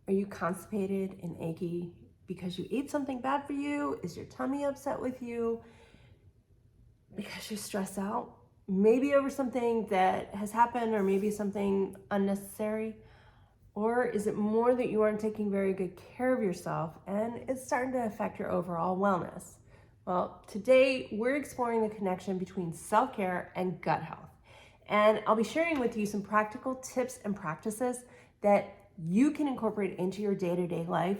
Are you constipated and achy because you ate something bad for you? Is your tummy upset with you because you're stressed out? Maybe over something that has happened, or maybe something unnecessary? Or is it more that you aren't taking very good care of yourself and it's starting to affect your overall wellness? Well, today we're exploring the connection between self-care and gut health. And I'll be sharing with you some practical tips and practices that you can incorporate into your day-to-day life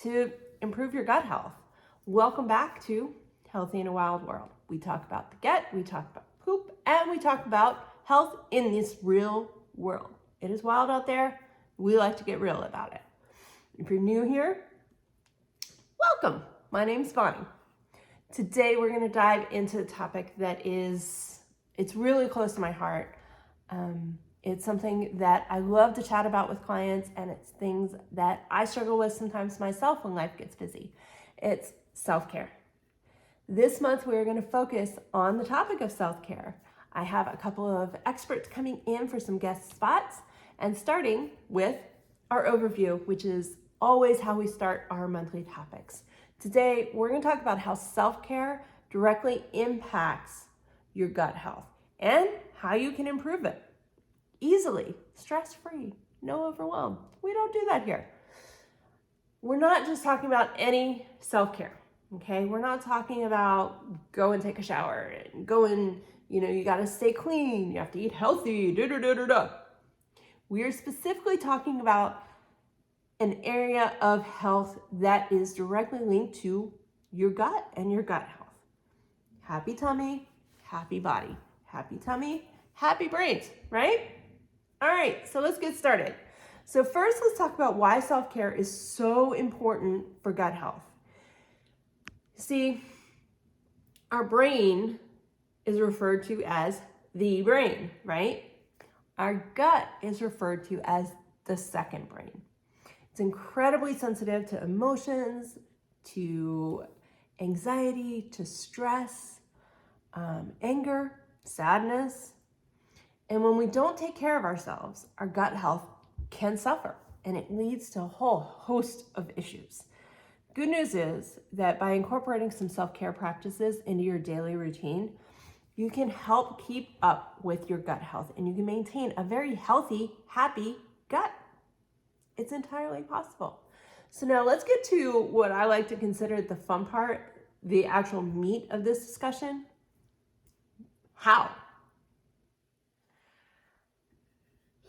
to improve your gut health. Welcome back to Healthy in a Wild World. We talk about the gut, we talk about poop, and we talk about health in this real world. It is wild out there. We like to get real about it. If you're new here, welcome. My name's Bonnie. Today we're going to dive into a topic that it's really close to my heart. It's something that I love to chat about with clients, and it's things that I struggle with sometimes myself when life gets busy. It's self-care. This month we're going to focus on the topic of self-care. I have a couple of experts coming in for some guest spots, and starting with our overview, which is always how we start our monthly topics. Today, we're going to talk about how self-care directly impacts your gut health and how you can improve it easily, stress-free, no overwhelm. We don't do that here. We're not just talking about any self-care, okay? We're not talking about go and take a shower and go and, you got to stay clean, you have to eat healthy, da-da-da-da-da. We are specifically talking about an area of health that is directly linked to your gut and your gut health. Happy tummy, happy body. Happy tummy, happy brains, right? All right, so let's get started. So first, let's talk about why self-care is so important for gut health. See, our brain is referred to as the brain, right? Our gut is referred to as the second brain. It's incredibly sensitive to emotions, to anxiety, to stress, anger, sadness. And when we don't take care of ourselves, our gut health can suffer, and it leads to a whole host of issues. Good news is that by incorporating some self-care practices into your daily routine, you can help keep up with your gut health, and you can maintain a very healthy, happy gut. It's entirely possible. So now let's get to what I like to consider the fun part, the actual meat of this discussion. How?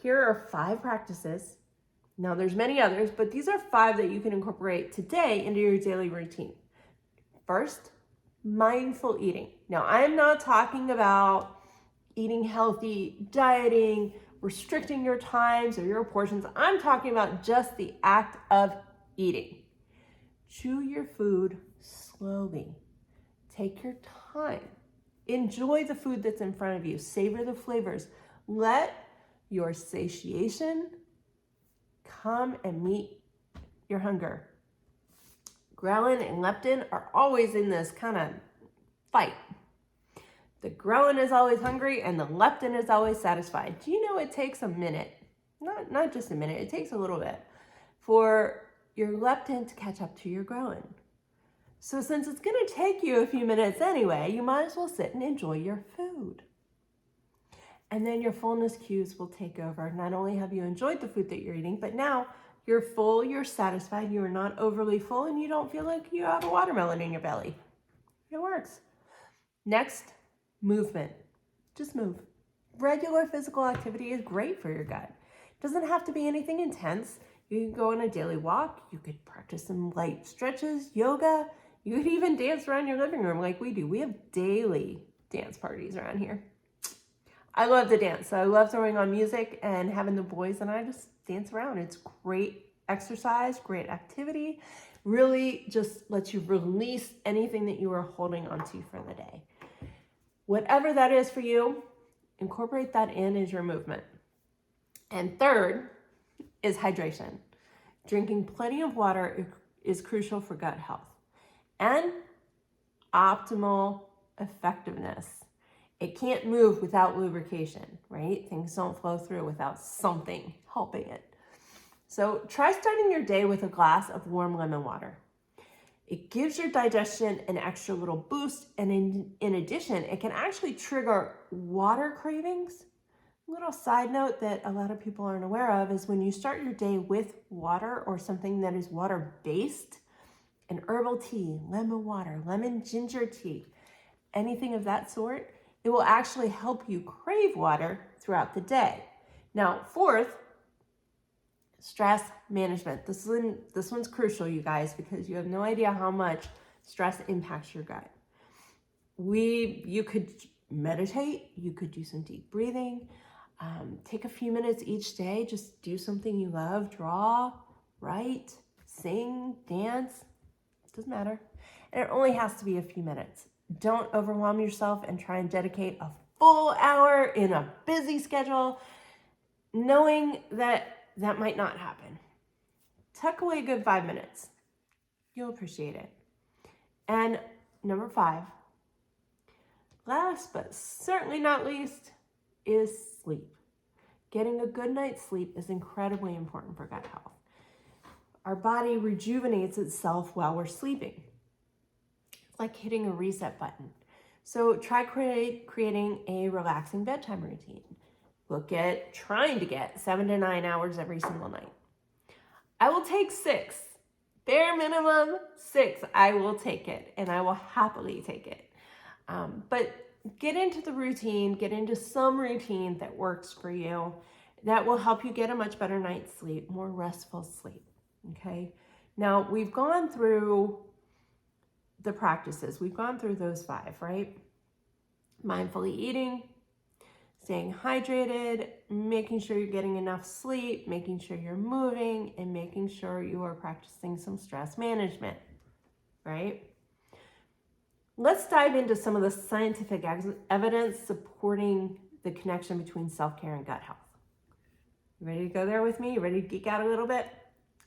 Here are 5 practices. Now there's many others, but these are 5 that you can incorporate today into your daily routine. First, mindful eating. Now, I'm not talking about eating healthy, dieting, restricting your times or your portions. I'm talking about just the act of eating. Chew your food slowly. Take your time. Enjoy the food that's in front of you. Savor the flavors. Let your satiation come and meet your hunger. Ghrelin and leptin are always in this kind of fight. The ghrelin is always hungry and the leptin is always satisfied. Do you know it takes a minute, not just a minute, it takes a little bit for your leptin to catch up to your ghrelin. So since it's going to take you a few minutes anyway, you might as well sit and enjoy your food. And then your fullness cues will take over. Not only have you enjoyed the food that you're eating, but now you're full, you're satisfied, you're not overly full, and you don't feel like you have a watermelon in your belly. It works. Next, movement. Just move. Regular physical activity is great for your gut. It doesn't have to be anything intense. You can go on a daily walk. You could practice some light stretches, yoga. You could even dance around your living room like we do. We have daily dance parties around here. I love to dance. So I love throwing on music and having the boys and I just dance around. It's great exercise, great activity. Really just lets you release anything that you are holding onto for the day. Whatever that is for you, incorporate that in as your movement. And third is hydration. Drinking plenty of water is crucial for gut health and optimal effectiveness. It can't move without lubrication, right? Things don't flow through without something helping it. So try starting your day with a glass of warm lemon water. It gives your digestion an extra little boost, and in addition, it can actually trigger water cravings. A little side note that a lot of people aren't aware of is when you start your day with water or something that is water-based, an herbal tea, lemon water, lemon ginger tea, anything of that sort, it will actually help you crave water throughout the day. Now, fourth, stress management. This one's crucial, you guys, because you have no idea how much stress impacts your gut. You could meditate, you could do some deep breathing, take a few minutes each day, just do something you love, draw, write, sing, dance, doesn't matter. And it only has to be a few minutes. Don't overwhelm yourself and try and dedicate a full hour in a busy schedule, knowing that might not happen. Tuck away a good 5 minutes. You'll appreciate it. And number 5, last but certainly not least, is sleep. Getting a good night's sleep is incredibly important for gut health. Our body rejuvenates itself while we're sleeping. It's like hitting a reset button. So try creating a relaxing bedtime routine. Look at trying to get 7 to 9 hours every single night. I will take 6, bare minimum 6. I will take it, and I will happily take it. But get into the routine, get into some routine that works for you, that will help you get a much better night's sleep, more restful sleep, okay? Now, we've gone through the practices. We've gone through those 5, right? Mindfully eating, staying hydrated, making sure you're getting enough sleep, making sure you're moving, and making sure you are practicing some stress management, right? Let's dive into some of the scientific evidence supporting the connection between self-care and gut health. You ready to go there with me? You ready to geek out a little bit?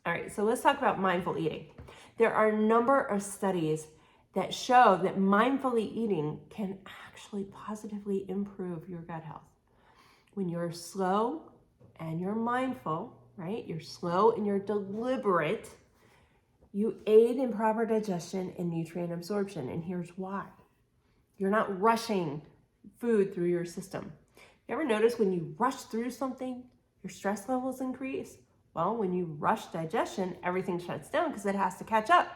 All right, so let's talk about mindful eating. There are a number of studies that show that mindfully eating can actually positively improve your gut health. When you're slow and you're mindful, right? You're slow and you're deliberate, you aid in proper digestion and nutrient absorption, and here's why. You're not rushing food through your system. You ever notice when you rush through something, your stress levels increase? Well, when you rush digestion, everything shuts down because it has to catch up.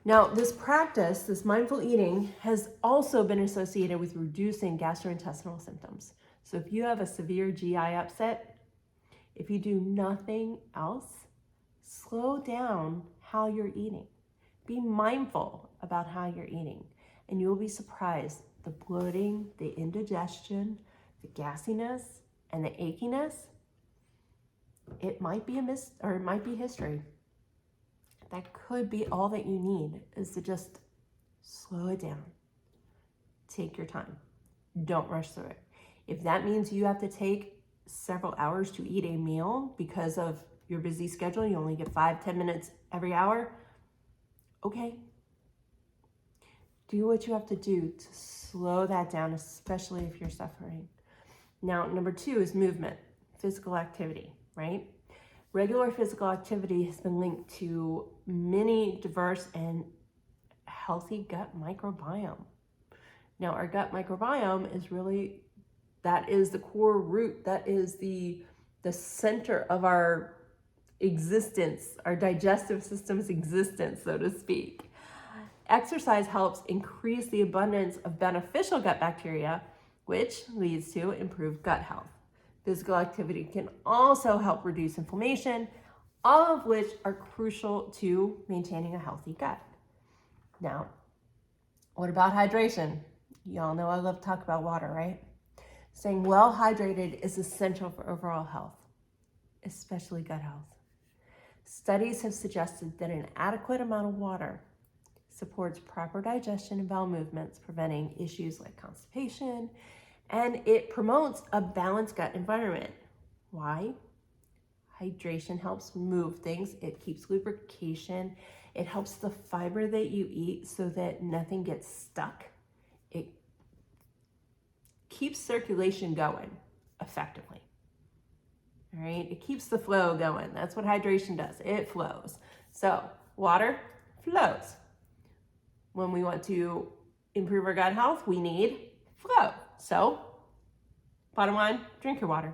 Now, this practice, this mindful eating, has also been associated with reducing gastrointestinal symptoms. So if you have a severe GI upset, if you do nothing else, slow down how you're eating. Be mindful about how you're eating, and you'll be surprised. The bloating, the indigestion, the gassiness, and the achiness, it might be it might be history. That could be all that you need, is to just slow it down. Take your time. Don't rush through it. If that means you have to take several hours to eat a meal because of your busy schedule, you only get 5-10 minutes every hour, okay. Do what you have to do to slow that down, especially if you're suffering. Now, number 2 is movement, physical activity, right? Regular physical activity has been linked to many diverse and healthy gut microbiome. Now, our gut microbiome is really, that is the core root, that is the center of our existence, our digestive system's existence, so to speak. Exercise helps increase the abundance of beneficial gut bacteria, which leads to improved gut health. Physical activity can also help reduce inflammation, all of which are crucial to maintaining a healthy gut. Now, what about hydration? Y'all know I love to talk about water, right? Staying well hydrated is essential for overall health, especially gut health. Studies have suggested that an adequate amount of water supports proper digestion and bowel movements, preventing issues like constipation, and it promotes a balanced gut environment. Why? Hydration helps move things. It keeps lubrication. It helps the fiber that you eat so that nothing gets stuck. It keeps circulation going effectively. all right? It keeps the flow going. That's what hydration does. It flows. So water flows. When we want to improve our gut health, we need flow. So bottom line, drink your water.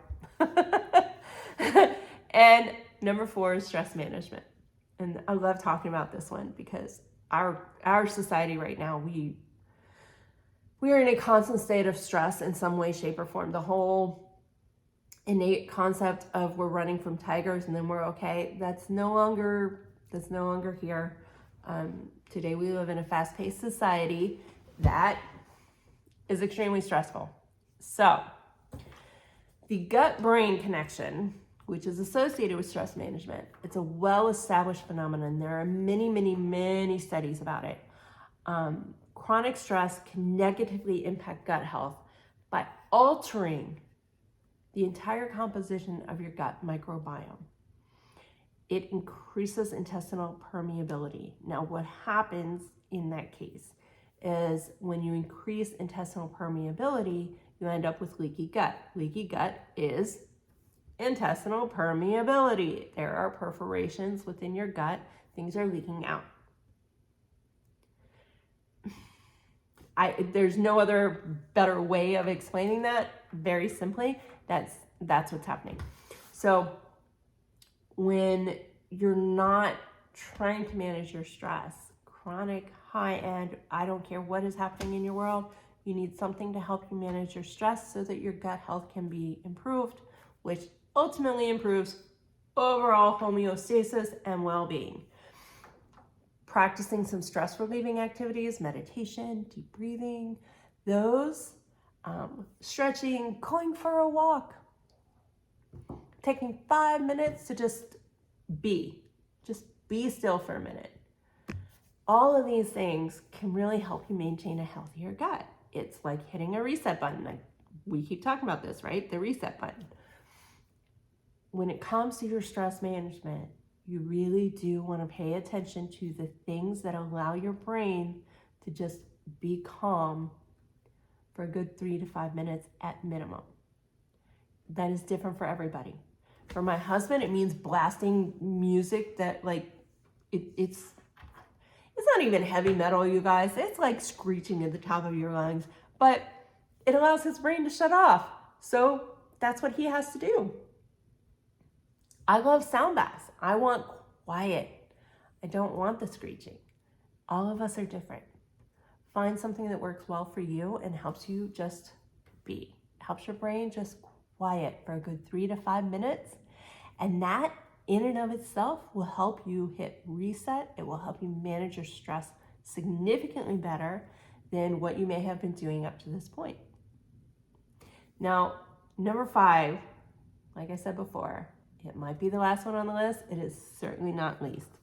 And number 4 is stress management. And I love talking about this one because our society right now, we are in a constant state of stress in some way, shape, or form. The whole innate concept of we're running from tigers and then we're okay, that's no longer here. Today we live in a fast-paced society that is extremely stressful. So the gut-brain connection, which is associated with stress management, it's a well-established phenomenon. There are many, many, many studies about it. Chronic stress can negatively impact gut health by altering the entire composition of your gut microbiome. It increases intestinal permeability. Now, what happens in that case is when you increase intestinal permeability, you end up with leaky gut. Leaky gut is intestinal permeability. There are perforations within your gut. Things are leaking out. There's no other better way of explaining that. Very simply, that's what's happening. So when you're not trying to manage your stress, chronic, high-end, I don't care what is happening in your world, you need something to help you manage your stress so that your gut health can be improved, which ultimately improves overall homeostasis and well-being. Practicing some stress relieving activities, meditation, deep breathing, those, stretching, going for a walk, taking 5 minutes to just be still for a minute. All of these things can really help you maintain a healthier gut. It's like hitting a reset button. We keep talking about this, right? The reset button. When it comes to your stress management, you really do want to pay attention to the things that allow your brain to just be calm for a good 3 to 5 minutes at minimum. That is different for everybody. For my husband, it means blasting music that it's not even heavy metal, you guys. It's like screeching at the top of your lungs, but it allows his brain to shut off. So that's what he has to do. I love sound baths. I want quiet. I don't want the screeching. All of us are different. Find something that works well for you and helps you just be. Helps your brain just quiet for a good 3 to 5 minutes. And that in and of itself will help you hit reset. It will help you manage your stress significantly better than what you may have been doing up to this point. Now, number 5, like I said before, it might be the last one on the list. It is certainly not least.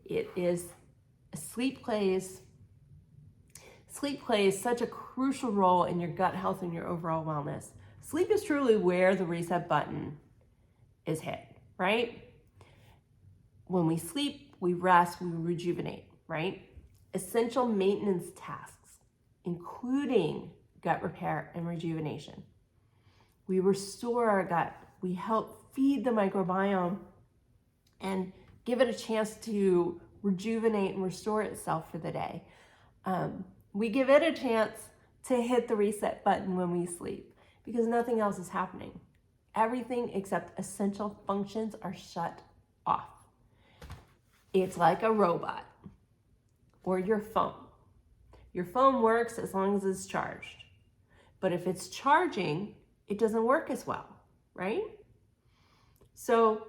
It is sleep plays such a crucial role in your gut health and your overall wellness. Sleep is truly where the reset button is hit, right? When we sleep, we rest, we rejuvenate, right? Essential maintenance tasks, including gut repair and rejuvenation. We restore our gut. We help feed the microbiome and give it a chance to rejuvenate and restore itself for the day. We give it a chance to hit the reset button when we sleep because nothing else is happening. Everything except essential functions are shut off. It's like a robot or your phone. Your phone works as long as it's charged. But if it's charging, it doesn't work as well, right? So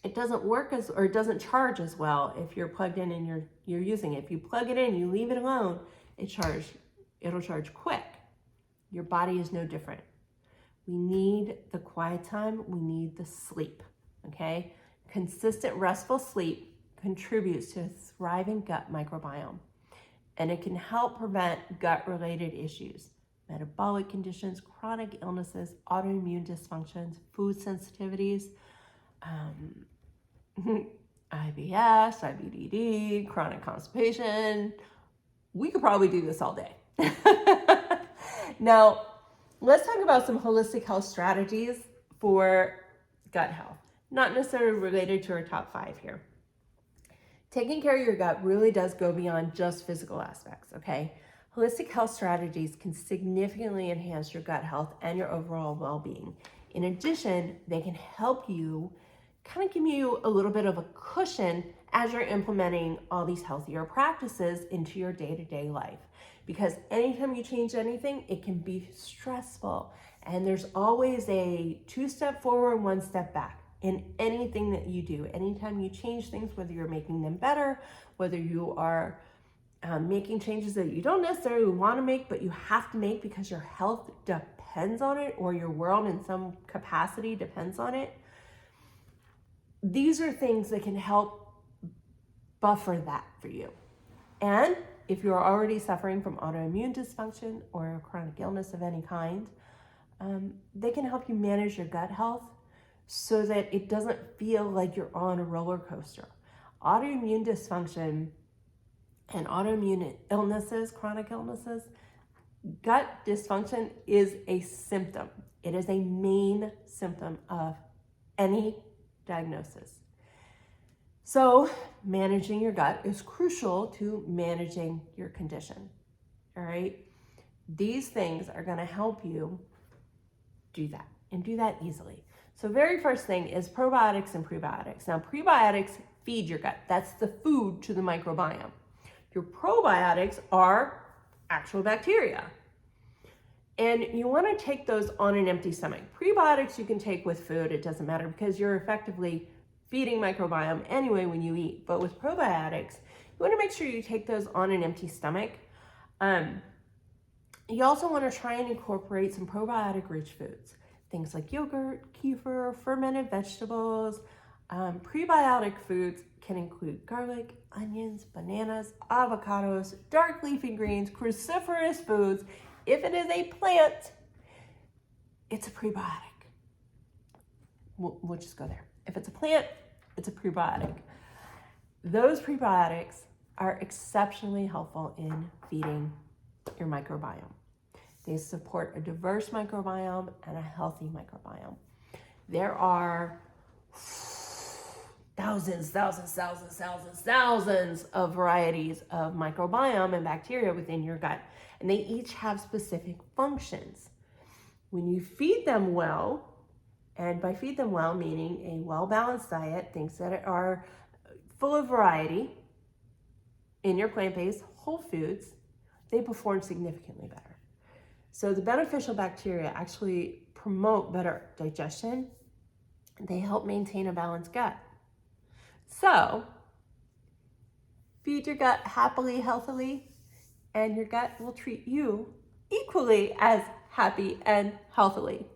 it doesn't work or it doesn't charge as well if you're plugged in and you're using it. If you plug it in, you leave it alone, it'll charge quick. Your body is no different. We need the quiet time. We need the sleep, okay? Consistent restful sleep contributes to a thriving gut microbiome, and it can help prevent gut-related issues, metabolic conditions, chronic illnesses, autoimmune dysfunctions, food sensitivities, IBS, IBDD, chronic constipation. We could probably do this all day. Now, let's talk about some holistic health strategies for gut health, not necessarily related to our top 5 here. Taking care of your gut really does go beyond just physical aspects, okay? Holistic health strategies can significantly enhance your gut health and your overall well-being. In addition, they can help you kind of give you a little bit of a cushion as you're implementing all these healthier practices into your day-to-day life. Because anytime you change anything, it can be stressful. And there's always a 2-step forward, 1 step back in anything that you do. Anytime you change things, whether you're making them better, whether you are making changes that you don't necessarily want to make, but you have to make because your health depends on it, or your world in some capacity depends on it. These are things that can help buffer that for you. And if you're already suffering from autoimmune dysfunction or a chronic illness of any kind, they can help you manage your gut health so that it doesn't feel like you're on a roller coaster. Autoimmune dysfunction and autoimmune illnesses, chronic illnesses, gut dysfunction is a symptom. It is a main symptom of any diagnosis. So managing your gut is crucial to managing your condition, all right? These things are gonna help you do that and do that easily. So very first thing is probiotics and prebiotics. Now prebiotics feed your gut. That's the food to the microbiome. Your probiotics are actual bacteria. And you want to take those on an empty stomach. Prebiotics you can take with food, it doesn't matter because you're effectively feeding microbiome anyway when you eat. But with probiotics, you want to make sure you take those on an empty stomach. You also want to try and incorporate some probiotic-rich foods. Things like yogurt, kefir, fermented vegetables. Prebiotic foods can include garlic, onions, bananas, avocados, dark leafy greens, cruciferous foods. If it is a plant, it's a prebiotic. We'll just go there. If it's a plant, it's a prebiotic. Those prebiotics are exceptionally helpful in feeding your microbiome. They support a diverse microbiome and a healthy microbiome. There are thousands of varieties of microbiome and bacteria within your gut, and they each have specific functions. When you feed them well, and by feed them well, meaning a well-balanced diet, things that are full of variety in your plant-based whole foods, they perform significantly better. So the beneficial bacteria actually promote better digestion. They help maintain a balanced gut. So feed your gut happily, healthily, and your gut will treat you equally as happy and healthily.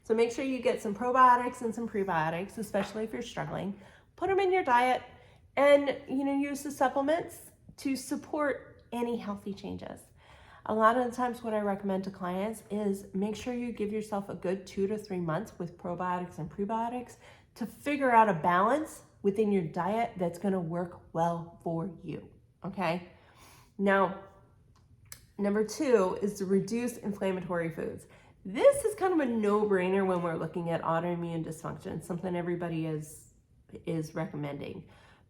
So make sure you get some probiotics and some prebiotics, especially if you're struggling. Put them in your diet and use the supplements to support any healthy changes. A lot of the times what I recommend to clients is make sure you give yourself a good 2 to 3 months with probiotics and prebiotics to figure out a balance within your diet that's going to work well for you, okay? Now, number 2 is to reduce inflammatory foods. This is kind of a no-brainer when we're looking at autoimmune dysfunction, something everybody is recommending.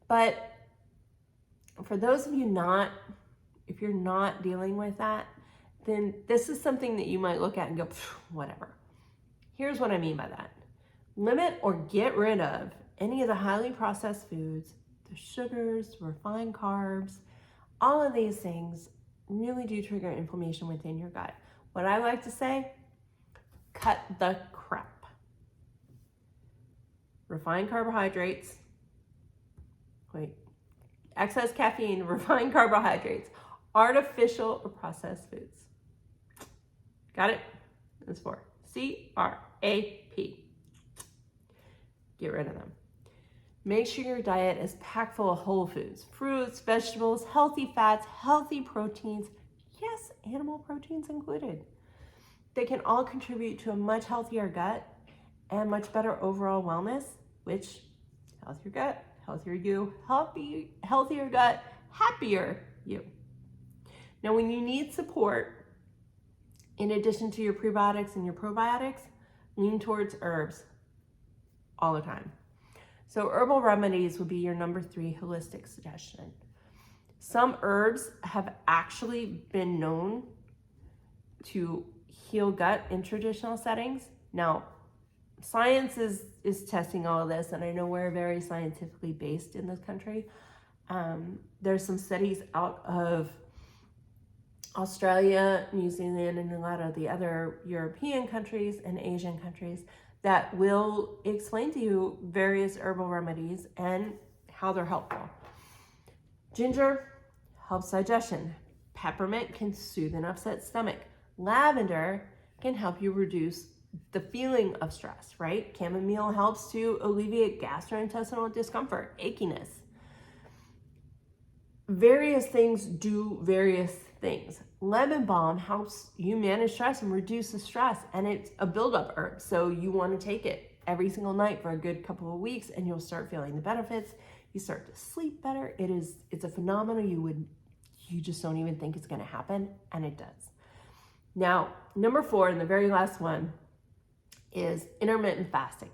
But for those of you if you're not dealing with that, then this is something that you might look at and go, whatever. Here's what I mean by that. Limit or get rid of any of the highly processed foods, the sugars, refined carbs. All of these things really do trigger inflammation within your gut. What I like to say, cut the crap. Refined carbohydrates, excess caffeine, refined carbohydrates, artificial or processed foods. Got it? That's for C-R-A-P. Get rid of them. Make sure your diet is packed full of whole foods, fruits, vegetables, healthy fats, healthy proteins, yes, animal proteins included. They can all contribute to a much healthier gut and much better overall wellness, which healthier gut, healthier you, healthier gut, happier you. Now, when you need support, in addition to your prebiotics and your probiotics, lean towards herbs. all the time. So herbal remedies would be your number 3 holistic suggestion. Some herbs have actually been known to heal gut in traditional settings. Now, science is testing all of this, and I know we're very scientifically based in this country. There's some studies out of Australia, New Zealand, and a lot of the other European countries and Asian countries that will explain to you various herbal remedies and how they're helpful. Ginger helps digestion. Peppermint can soothe an upset stomach. Lavender can help you reduce the feeling of stress, right? Chamomile helps to alleviate gastrointestinal discomfort, achiness. Various things do various things. Lemon balm helps you manage stress and reduce the stress, and it's a buildup herb. So you want to take it every single night for a good couple of weeks, and you'll start feeling the benefits. You start to sleep better. It's a phenomenon you just don't even think it's going to happen, and it does. Now, number 4, and the very last one, is intermittent fasting.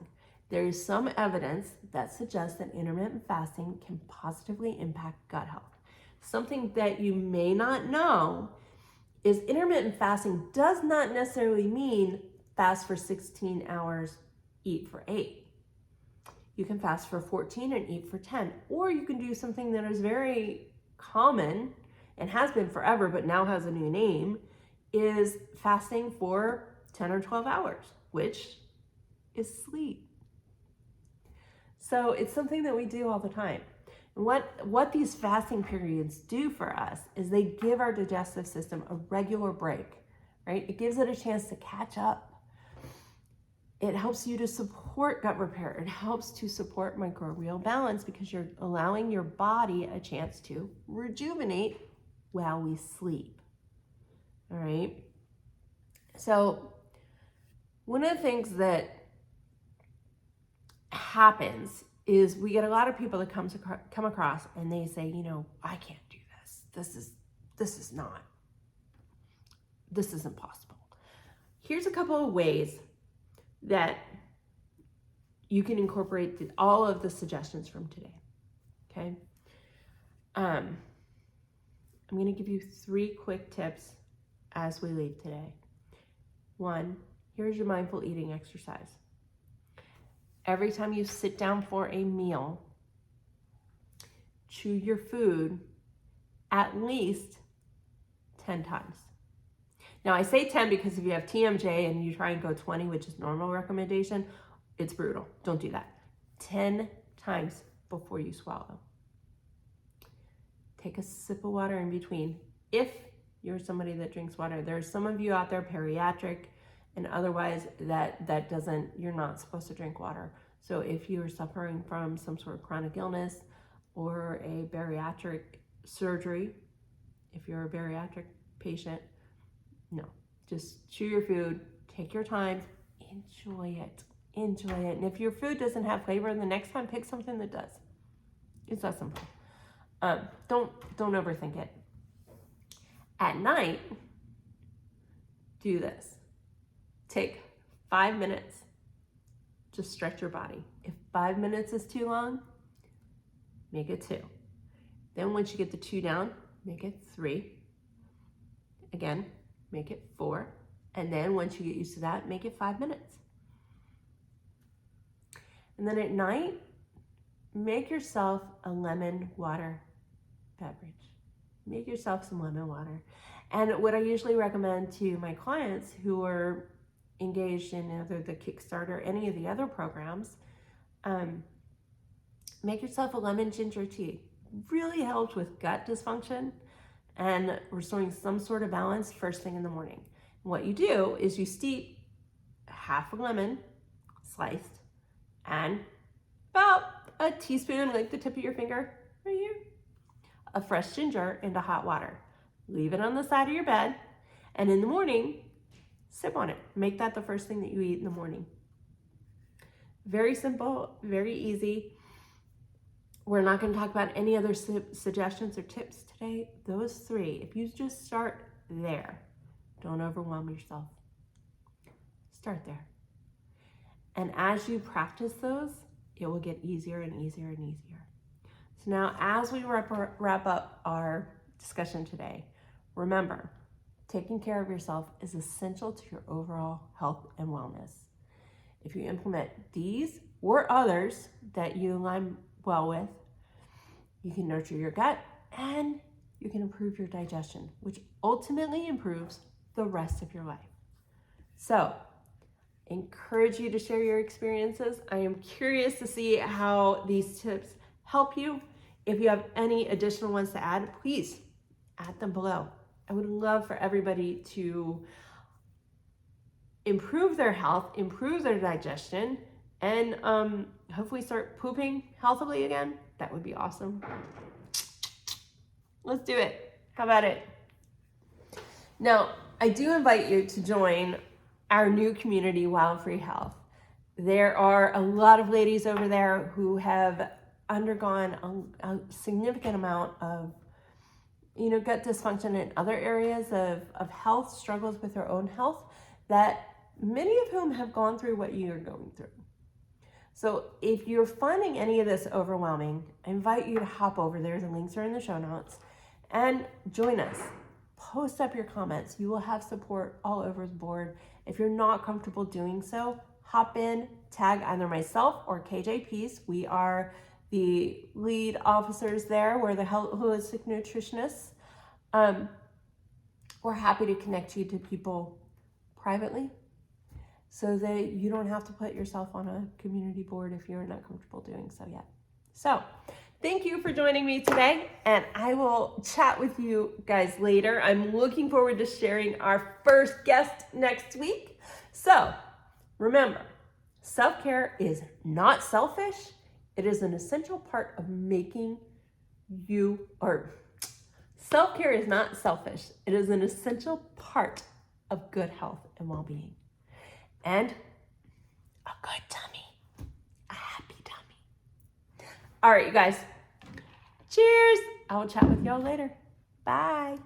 There is some evidence that suggests that intermittent fasting can positively impact gut health. Something that you may not know is intermittent fasting does not necessarily mean fast for 16 hours, eat for 8. You can fast for 14 and eat for 10, or you can do something that is very common and has been forever, but now has a new name, is fasting for 10 or 12 hours, which is sleep. So it's something that we do all the time. And what these fasting periods do for us is they give our digestive system a regular break, right? It gives it a chance to catch up. It helps you to support gut repair. It helps to support microbial balance because you're allowing your body a chance to rejuvenate while we sleep. All right. So one of the things that happens is we get a lot of people that come across and they say, I can't do this. This isn't possible. Here's a couple of ways that you can incorporate all of the suggestions from today. Okay. I'm going to give you 3 quick tips as we leave today. 1, here's your mindful eating exercise. Every time you sit down for a meal, chew your food at least 10 times. Now I say 10 because if you have TMJ and you try and go 20, which is normal recommendation, it's brutal. Don't do that. 10 times before you swallow. Take a sip of water in between. If you're somebody that drinks water, there's some of you out there, bariatric and otherwise, you're not supposed to drink water. So if you are suffering from some sort of chronic illness or a bariatric surgery, if you're a bariatric patient, no, just chew your food, take your time, enjoy it. And if your food doesn't have flavor, the next time pick something that does. It's that simple. Don't overthink it. At night, do this. Take 5 minutes. Just stretch your body. If 5 minutes is too long, make it 2. Then once you get the 2 down, make it 3. Again, make it 4. And then once you get used to that, make it 5 minutes. And then at night, make yourself a lemon water beverage. Make yourself some lemon water. And what I usually recommend to my clients who are engaged in either the Kickstarter or any of the other programs, make yourself a lemon ginger tea. Really helps with gut dysfunction and restoring some sort of balance first thing in the morning. What you do is you steep half a lemon sliced and about a teaspoon, like the tip of your finger right here, of fresh ginger into hot water. Leave it on the side of your bed, and in the morning, sip on it. Make that the first thing that you eat in the morning. Very simple, very easy. We're not going to talk about any other suggestions or tips today. Those 3, if you just start there, don't overwhelm yourself. Start there. And as you practice those, it will get easier and easier and easier. So now as we wrap up our discussion today, remember, taking care of yourself is essential to your overall health and wellness. If you implement these or others that you align well with, you can nurture your gut and you can improve your digestion, which ultimately improves the rest of your life. So, encourage you to share your experiences. I am curious to see how these tips help you. If you have any additional ones to add, please add them below. I would love for everybody to improve their health, improve their digestion, and hopefully start pooping healthily again. That would be awesome. Let's do it. How about it? Now, I do invite you to join our new community, Wild Free Health. There are a lot of ladies over there who have undergone a significant amount of gut dysfunction and other areas of health, struggles with their own health, that many of whom have gone through what you're going through. So if you're finding any of this overwhelming, I invite you to hop over there. The links are in the show notes and join us. Post up your comments. You will have support all over the board. If you're not comfortable doing so, hop in, tag either myself or KJ Peace. We are the lead officers there. We're the holistic nutritionists. We're happy to connect you to people privately so that you don't have to put yourself on a community board if you're not comfortable doing so yet. So thank you for joining me today, and I will chat with you guys later. I'm looking forward to sharing our first guest next week. So remember, self-care is not selfish. It is an essential part of self-care is not selfish. It is an essential part of good health and well-being. And a good tummy, a happy tummy. All right, you guys. Cheers. I will chat with y'all later. Bye.